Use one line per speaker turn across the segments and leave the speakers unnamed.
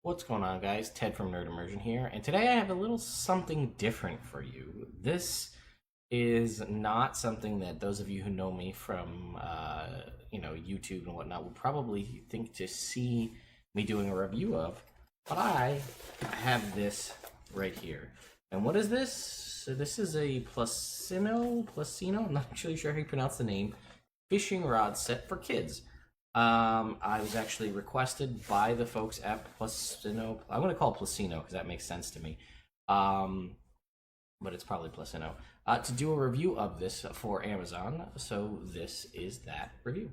What's going on, guys? Ted from Nerd Immersion here, and today I have a little something different for you. This is not something that those of you who know me from, YouTube and whatnot would probably think to see me doing a review of, but I have this right here. And what is this? So this is a PLUSINNO, I'm not actually sure how you pronounce the name, fishing rod set for kids. I was actually requested by the folks at PLUSINNO. I'm going to call it PLUSINNO because that makes sense to me. But it's probably PLUSINNO. To do a review of this for Amazon. So this is that review.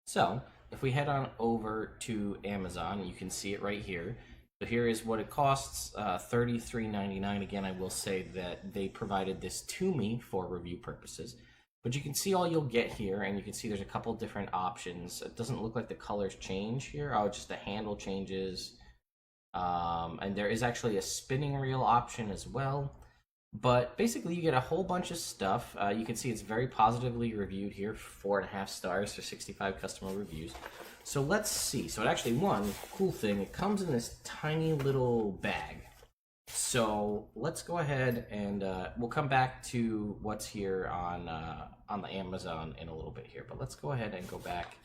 So if we head on over to Amazon, you can see it right here. So here is what it costs, $33.99. Again, I will say that they provided this to me for review purposes. But you can see all you'll get here, and you can see there's a couple different options. It doesn't look like the colors change here. Oh, just the handle changes. And there is actually a spinning reel option as well. But basically, you get a whole bunch of stuff. You can see it's very positively reviewed here, 4.5 stars for 65 customer reviews. So let's see. So it actually, one cool thing, it comes in this tiny little bag. So let's go ahead and we'll come back to what's here on the Amazon in a little bit here. But let's go ahead and go back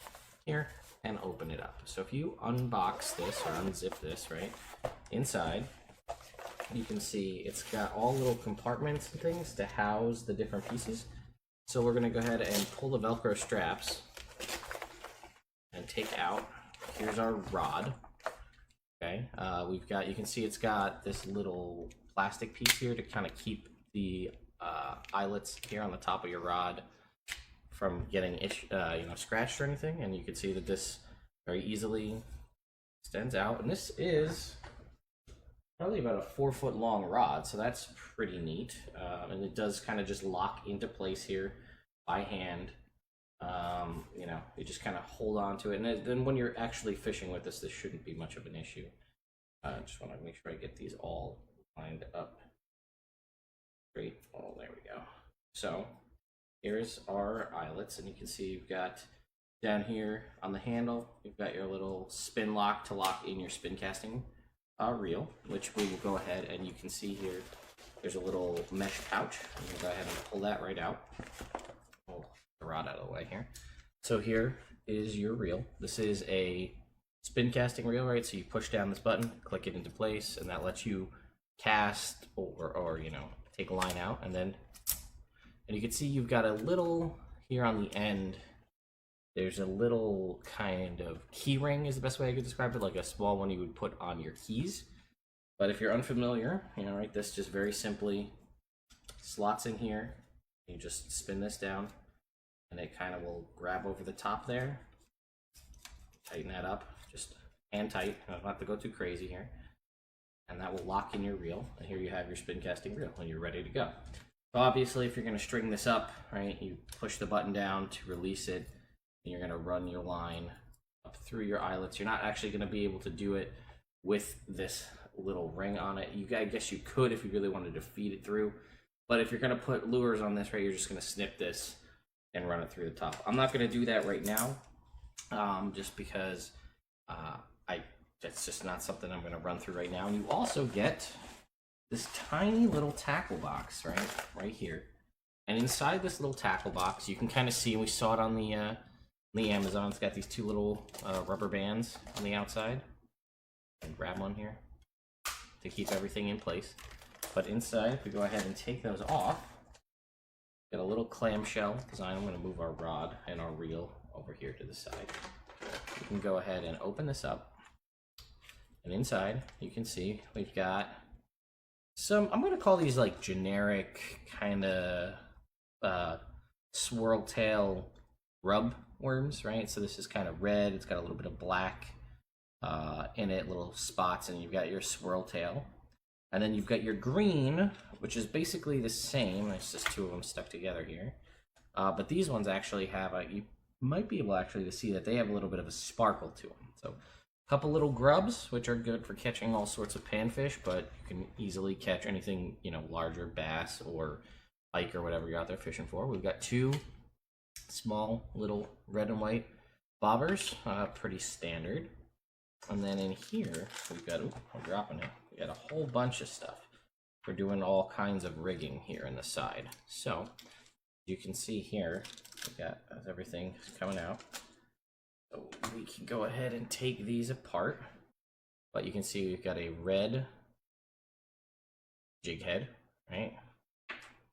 here and open it up. So if you unbox this or unzip this, right, inside, you can see it's got all little compartments and things to house the different pieces. So we're going to go ahead and pull the Velcro straps and take out. Here's our rod. Okay, you can see it's got this little plastic piece here to kind of keep the eyelets here on the top of your rod from getting scratched or anything. And you can see that this very easily extends out. And this is probably about a 4-foot long rod, so that's pretty neat. And it does kind of just lock into place here by hand. You just kind of hold on to it, and then when you're actually fishing with this shouldn't be much of an issue. I just want to make sure I get these all lined up straight. Oh, there we go. So here's our eyelets, and you can see you've got down here on the handle, you've got your little spin lock to lock in your spin casting reel, which we will go ahead and you can see here there's a little mesh pouch. I'm going to go ahead and pull that right out. Pull the rod out of the way here. So here is your reel. This is a spin casting reel, right? So you push down this button, click it into place, and that lets you cast or take a line out. And you can see you've got a little here on the end. There's a little kind of key ring is the best way I could describe it, like a small one you would put on your keys. But if you're unfamiliar, right, this just very simply slots in here. You just spin this down, and it kind of will grab over the top there. Tighten that up, just hand tight. I don't have to go too crazy here. And that will lock in your reel. And here you have your spin casting reel, and you're ready to go. So obviously, if you're going to string this up, right, you push the button down to release it. And you're going to run your line up through your eyelets. You're not actually going to be able to do it with this little ring on it. I guess you could if you really wanted to feed it through. But if you're going to put lures on this, right, you're just going to snip this and run it through the top. I'm not going to do that right now, just because that's just not something I'm going to run through right now. And you also get this tiny little tackle box, right here. And inside this little tackle box, you can kind of see, and we saw it on the Amazon, it's got these two little rubber bands on the outside. And grab one here to keep everything in place. But inside, if we go ahead and take those off, got a little clamshell design. I'm going to move our rod and our reel over here to the side. You can go ahead and open this up. And inside, you can see we've got some, I'm going to call these like generic kind of swirl tail rub worms, right? So this is kind of red. It's got a little bit of black in it, little spots, and you've got your swirl tail. And then you've got your green, which is basically the same. It's just two of them stuck together here. But these ones actually have you might be able actually to see that they have a little bit of a sparkle to them. So Couple little grubs, which are good for catching all sorts of panfish, but you can easily catch anything, larger, bass or pike or whatever you're out there fishing for. We've got 2 small little red and white bobbers, pretty standard. And then in here, we've got, we're dropping it. We got a whole bunch of stuff. We're doing all kinds of rigging here in the side. So you can see here, we got everything coming out. So we can go ahead and take these apart. But you can see we've got a red jig head, right?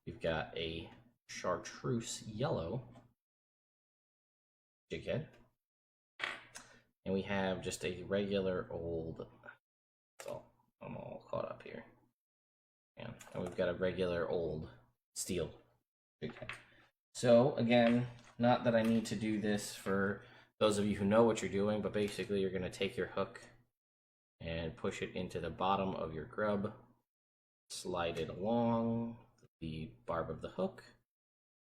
We've got a chartreuse yellow jig head. And we have just a regular old, oh, I'm all caught up here. And we've got a regular old steel jig head. So again, not that I need to do this for those of you who know what you're doing, but basically you're going to take your hook and push it into the bottom of your grub, slide it along the barb of the hook,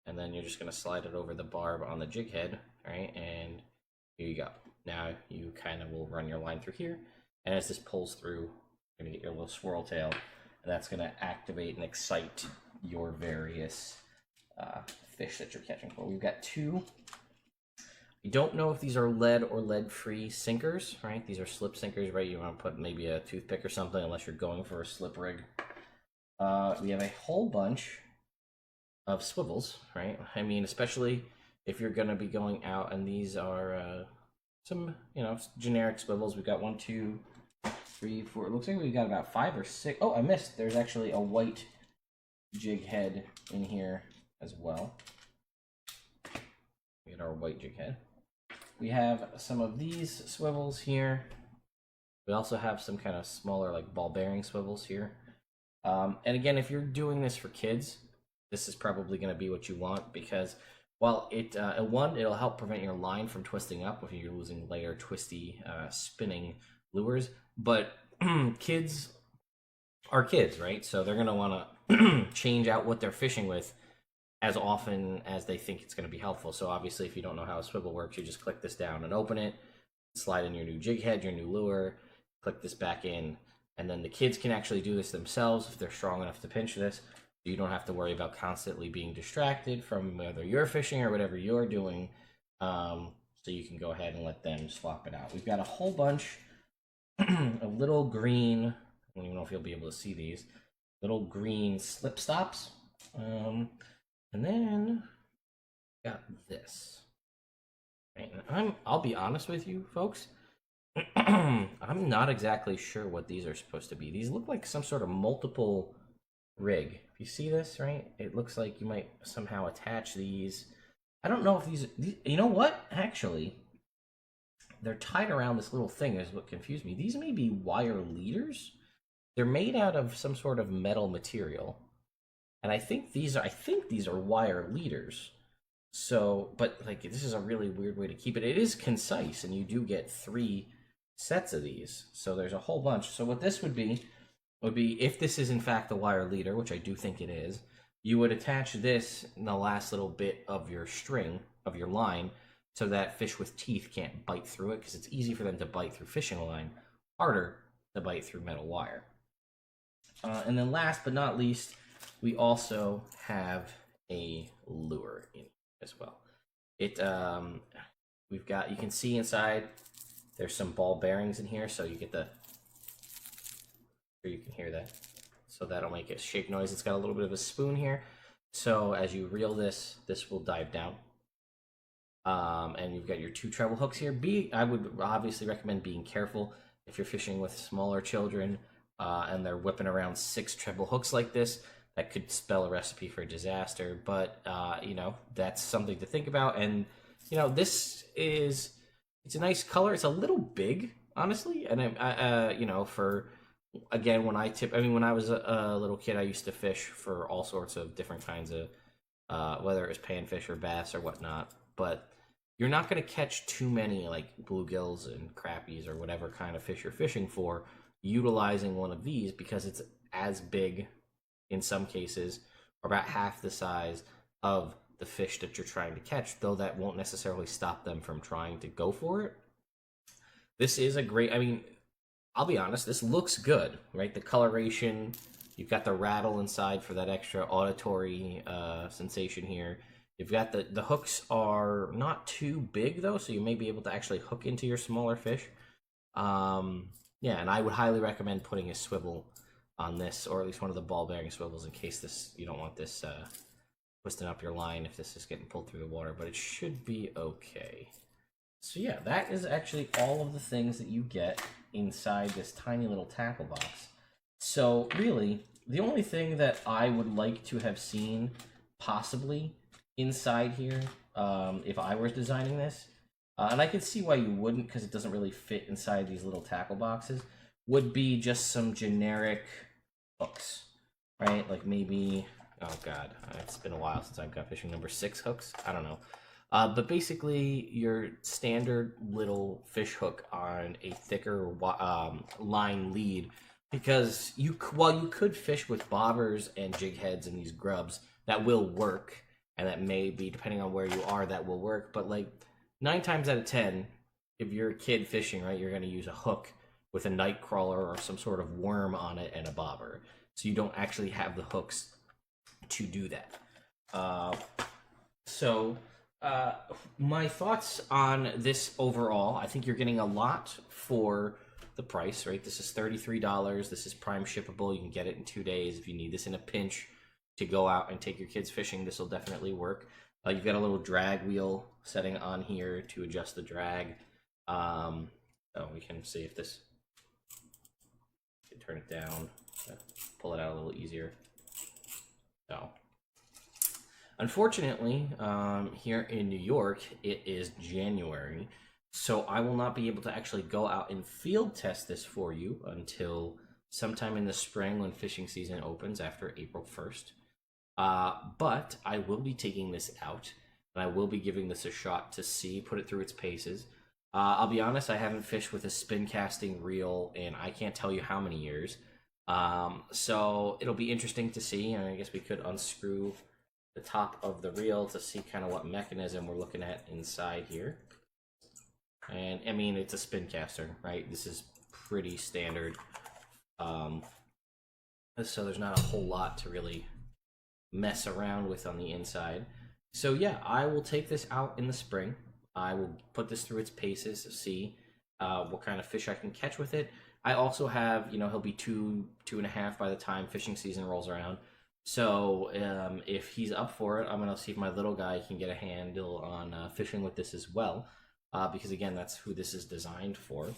and then you're just going to slide it over the barb on the jig head, right? And here you go. Now you kind of will run your line through here, and as this pulls through, you're going to get your little swirl tail, and that's going to activate and excite your various fish that you're catching for. We've got 2. You don't know if these are lead or lead-free sinkers, right? These are slip sinkers, right? You want to put maybe a toothpick or something, unless you're going for a slip rig. We have a whole bunch of swivels, right? I mean, especially if you're going to be going out, and these are some, generic swivels. We've got 1, 2, 3, 4. It looks like we've got about 5 or 6. Oh, I missed. There's actually a white jig head in here as well. We got our white jig head. We have some of these swivels here. We also have some kind of smaller, like ball bearing swivels here. And again, if you're doing this for kids, this is probably going to be what you want, because while it'll help prevent your line from twisting up if you're using layer twisty spinning lures. But kids are kids, right? So they're going to want to change out what they're fishing with as often as they think it's going to be helpful. So obviously, if you don't know how a swivel works, you just click this down and open it, slide in your new jig head, your new lure, click this back in, and then the kids can actually do this themselves if they're strong enough to pinch this. You don't have to worry about constantly being distracted from whether you're fishing or whatever you're doing. So you can go ahead and let them swap it out. We've got a whole bunch of little green, I don't even know if you'll be able to see these, little green slip stops. And then got this. Right, and I'll be honest with you, folks. I'm not exactly sure what these are supposed to be. These look like some sort of multiple rig. If you see this, right? It looks like you might somehow attach these. I don't know if these you know what? Actually, they're tied around this little thing is what confused me. These may be wire leaders. They're made out of some sort of metal material. And I think these are wire leaders. So, but like this is a really weird way to keep it. It is concise, and you do get 3 sets of these. So there's a whole bunch. So what this would be if this is in fact a wire leader, which I do think it is, you would attach this in the last little bit of your string of your line, so that fish with teeth can't bite through it, because it's easy for them to bite through fishing line, harder to bite through metal wire. And then last but not least, we also have a lure in as well. We've got, you can see inside, there's some ball bearings in here, so you get you can hear that. So that'll make a shake noise. It's got a little bit of a spoon here. So as you reel this will dive down. And you've got your 2 treble hooks here. I would obviously recommend being careful if you're fishing with smaller children and they're whipping around 6 treble hooks like this. That could spell a recipe for disaster, but that's something to think about. And it's a nice color. It's a little big, honestly, and when I was a little kid, I used to fish for all sorts of different kinds of whether it was panfish or bass or whatnot. But you're not going to catch too many like bluegills and crappies or whatever kind of fish you're fishing for utilizing one of these, because it's as big in some cases, or about half the size of the fish that you're trying to catch, though that won't necessarily stop them from trying to go for it. This is a great, I mean, I'll be honest, this looks good, right? The coloration, you've got the rattle inside for that extra auditory sensation here. You've got the hooks are not too big though, so you may be able to actually hook into your smaller fish. Yeah, and I would highly recommend putting a swivel on this, or at least one of the ball bearing swivels, in case this you don't want this twisting up your line if this is getting pulled through the water, but it should be okay. So yeah, that is actually all of the things that you get inside this tiny little tackle box. So really, the only thing that I would like to have seen possibly inside here, if I were designing this, and I can see why you wouldn't because it doesn't really fit inside these little tackle boxes, would be just some generic hooks, right? Like maybe, oh god, it's been a while since I've got fishing number 6 hooks. I don't know. But basically, your standard little fish hook on a thicker line lead, because while you could fish with bobbers and jig heads and these grubs, that will work, and that may be, depending on where you are, that will work. But like 9 times out of 10, if you're a kid fishing, right, you're going to use a hook with a night crawler or some sort of worm on it and a bobber, so you don't actually have the hooks to do that. My thoughts on this overall, I think you're getting a lot for the price, right? This is $33. This is prime shippable. You can get it in 2 days. If you need this in a pinch to go out and take your kids fishing, this will definitely work. You've got a little drag wheel setting on here to adjust the drag. We can see if this, turn it down, pull it out a little easier. So, unfortunately, here in New York, it is January, so I will not be able to actually go out and field test this for you until sometime in the spring when fishing season opens after April 1st. But I will be taking this out, and I will be giving this a shot to see, put it through its paces. I'll be honest, I haven't fished with a spin casting reel in I can't tell you how many years. So it'll be interesting to see, and I guess we could unscrew the top of the reel to see kind of what mechanism we're looking at inside here. And I mean, it's a spin caster, right? This is pretty standard. So there's not a whole lot to really mess around with on the inside. So yeah, I will take this out in the spring. I will put this through its paces to see what kind of fish I can catch with it. I also have, he'll be 2.5 by the time fishing season rolls around. So if he's up for it, I'm going to see if my little guy can get a handle on fishing with this as well. Because again, that's who this is designed for.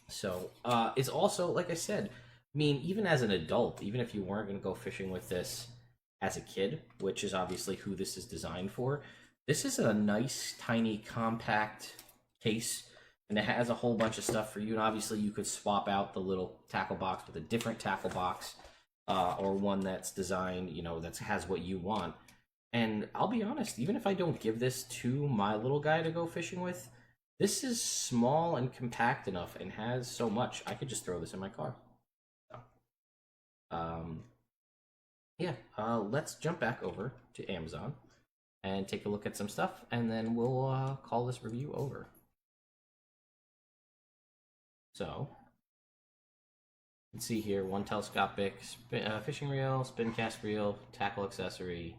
So it's also, like I said, I mean, even as an adult, even if you weren't going to go fishing with this as a kid, which is obviously who this is designed for, this is a nice, tiny, compact case, and it has a whole bunch of stuff for you. And obviously, you could swap out the little tackle box with a different tackle box, or one that's designed, that has what you want. And I'll be honest, even if I don't give this to my little guy to go fishing with, this is small and compact enough and has so much, I could just throw this in my car. So, let's jump back over to Amazon and take a look at some stuff, and then we'll call this review over. So, you can see here, one telescopic fishing reel, spin cast reel, tackle accessory.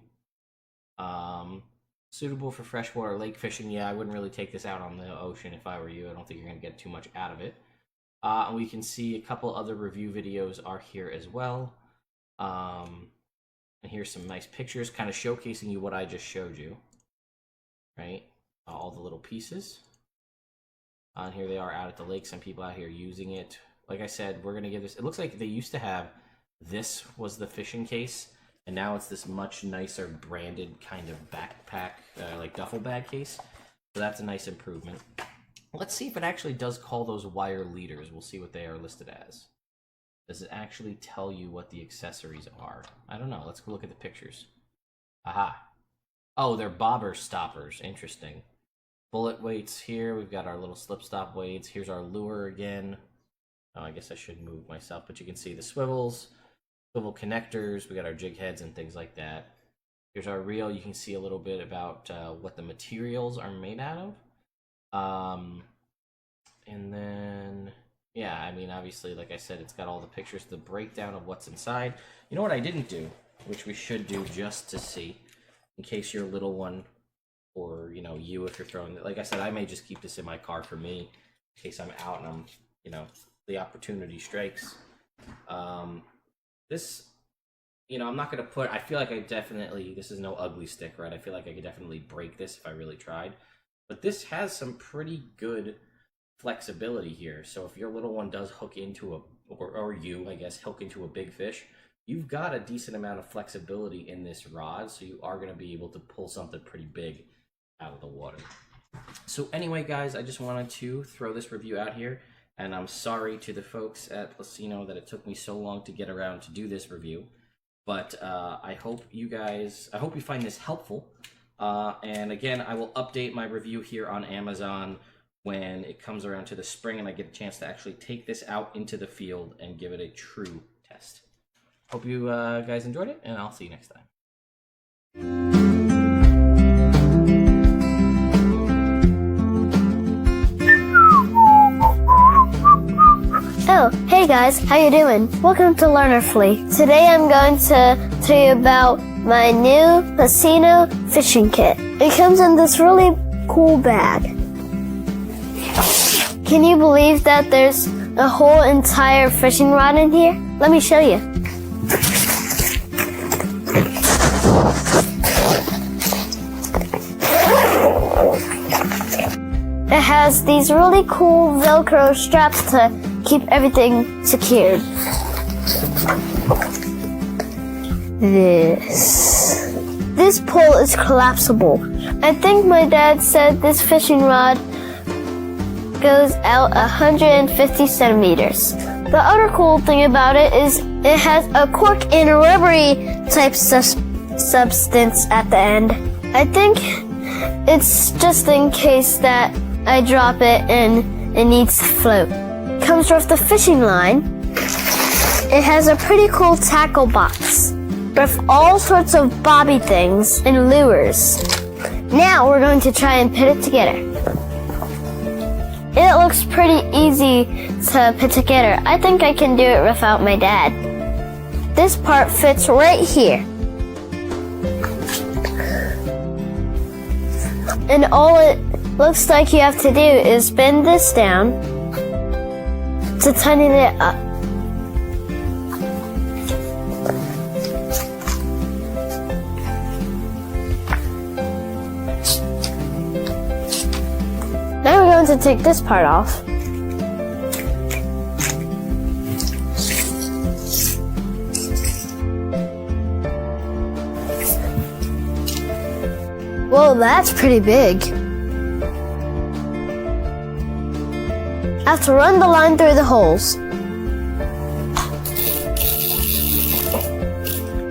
Suitable for freshwater lake fishing. Yeah, I wouldn't really take this out on the ocean if I were you. I don't think you're going to get too much out of it. And we can see a couple other review videos are here as well. And here's some nice pictures kind of showcasing you what I just showed you. Right? All the little pieces. And here they are out at the lake. Some people out here using it. Like I said, we're going to give this... It looks like they used to have... This was the fishing case. And now it's this much nicer branded kind of backpack, like duffel bag case. So that's a nice improvement. Let's see if it actually does call those wire leaders. We'll see what they are listed as. Does it actually tell you what the accessories are? I don't know. Let's go look at the pictures. Aha. Oh, they're bobber stoppers. Interesting. Bullet weights here. We've got our little slip stop weights. Here's our lure again. Oh, I guess I should move myself, but you can see the swivels. Swivel connectors, we got our jig heads and things like that. Here's our reel. You can see a little bit about what the materials are made out of. And then, yeah, I mean, obviously, like I said, it's got all the pictures, the breakdown of what's inside. You know what I didn't do, which we should do just to see, in case your little one, or, you know, you, if you're throwing it. Like I said, I may just keep this in my car for me, in case I'm out and I'm, you know, the opportunity strikes. This, you know, I'm not going to put, I feel like I definitely, this is no ugly stick, right? I feel like I could definitely break this if I really tried. But this has some pretty good flexibility here. So if your little one does hook into a, or you, I guess, hook into a big fish, you've got a decent amount of flexibility in this rod. So you are going to be able to pull something pretty big out of the water. So anyway, guys, I just wanted to throw this review out here. And I'm sorry to the folks at PLUSINNO that it took me so long to get around to do this review. But I hope you find this helpful. And again, I will update my review here on Amazon when it comes around to the spring and I get a chance to actually take this out into the field and give it a true test. Hope you guys enjoyed it, and I'll see you next time.
Oh, hey guys, how you doing? Welcome to Learnerfully. Today I'm going to tell you about my new PLUSINNO fishing kit. It comes in this really cool bag. Can you believe that there's a whole entire fishing rod in here? Let me show you. It has these really cool Velcro straps to keep everything secured. This pole is collapsible. I think my dad said this fishing rod goes out 150 centimeters. The other cool thing about it is it has a cork and a rubbery type substance at the end. I think it's just in case that I drop it and it needs to float. Comes with the fishing line. It has a pretty cool tackle box with all sorts of bobby things and lures. Now we're going to try and put it together. It looks pretty easy to put together. I think I can do it without my dad. This part fits right here. And all it looks like you have to do is bend this down to tighten it up. Now we're going to take this part off. Whoa, that's pretty big. I have to run the line through the holes.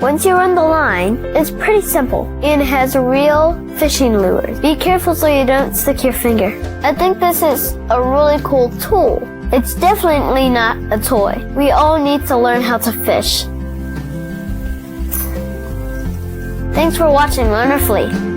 Once you run the line, it's pretty simple and it has real fishing lures. Be careful so you don't stick your finger. I think this is a really cool tool. It's definitely not a toy. We all need to learn how to fish. Thanks for watching Learnerfully.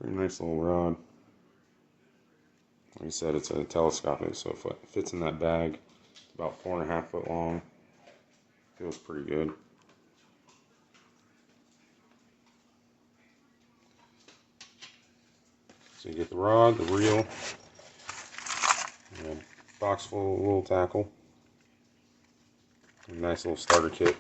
Pretty nice little rod. Like I said, it's a telescopic, so if it fits in that bag, it's about 4.5 foot long. Feels pretty good. So you get the rod, the reel, and a box full of little tackle. A nice little starter kit.